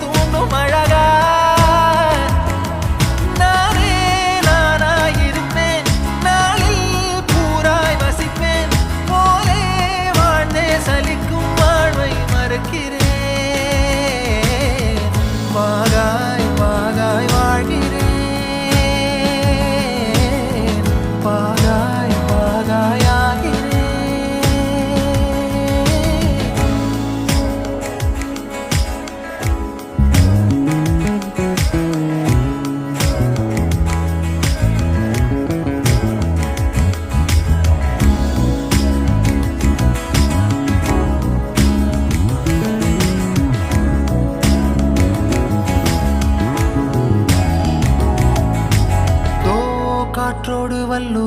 தூண்டும் அழகா நானே நானாயிருப்பேன் நாளில் பூராய் வசிப்பேன் போலே வாழ்ந்தே சலிக்கும் வாழ்வை மறுக்கிறேன் வாகாய் வாகாய் வாழ்கிறேன் வாகாய் வாகாய்